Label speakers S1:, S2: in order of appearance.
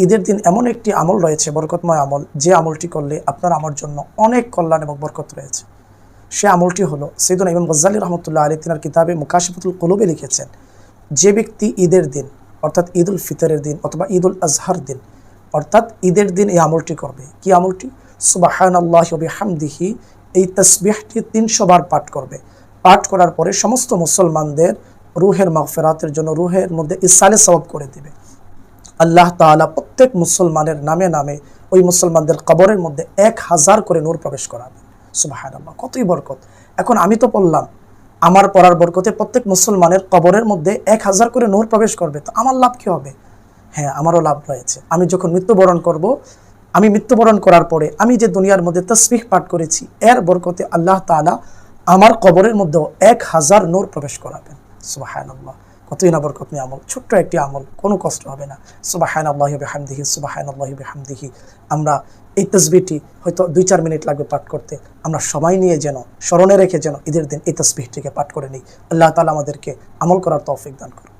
S1: ঈদের দিন এমন একটি আমল রয়েছে, বরকতময় আমল, যে আমলটি করলে আপনার আমার জন্য অনেক কল্যাণ এবং বরকত রয়েছে। সে আমলটি হলো, সাইয়েদনা ইমাম গজ্জালী রহমতুল্লাহ আলাইহি তিনার কিতাবে মুকাশিফাতুল কুলুবে লিখেছেন, যে ব্যক্তি ঈদের দিন অর্থাৎ ঈদুল ফিতরের দিন অথবা ঈদুল আজহার দিন অর্থাৎ ঈদের দিন এই আমলটি করবে। কি আমলটি? সুবহানাল্লাহি ওয়া বিহামদিহি, এই তাসবিহটি 300 বার পাঠ করবে। পাঠ করার পরে সমস্ত মুসলমানদের রুহের মাগফিরাতের জন্য রুহের মধ্যে ইসালে সওয়াব করে দিবে। আল্লাহ তাআলা প্রত্যেক মুসলমানের নামে নামে ওই মুসলমানদের কবরের মধ্যে 1000 করে নূর প্রবেশ করাবে। সুবহানাল্লাহ, কতই বরকত! এখন আমি তো বললাম আমার পড়ার বরকতে প্রত্যেক মুসলমানের কবরের মধ্যে 1000 করে নূর প্রবেশ করবে, তো আমার লাভ কি হবে? হ্যাঁ, আমারও লাভ রয়েছে। আমি যখন মৃত্যুবরণ করব, আমি মৃত্যুবরণ করার পরে আমি যে দুনিয়ার মধ্যে তাসবিহ পাঠ করেছি, এর বরকতে আল্লাহ তাআলা আমার কবরের মধ্যেও 1000 নূর প্রবেশ করাবেন। সুবহানাল্লাহ, কতই না বরকতময় আমল, ছোট্ট একটি আমল, কোনো কষ্ট হবে না। সুবহানাল্লাহি ওয়া বিহামদিহি, সুবহানাল্লাহি ওয়া বিহামদিহি। আমরা এই তাসবিহটি হয়তো 2-4 মিনিট লাগবে পাঠ করতে, আমরা সবাই নিয়ে যেন স্মরণে রেখে যেন ঈদের দিন এই তাসবিহটিকে পাঠ করে নিই। আল্লাহ তাআলা আমাদেরকে আমল করার তৌফিক দান করুন।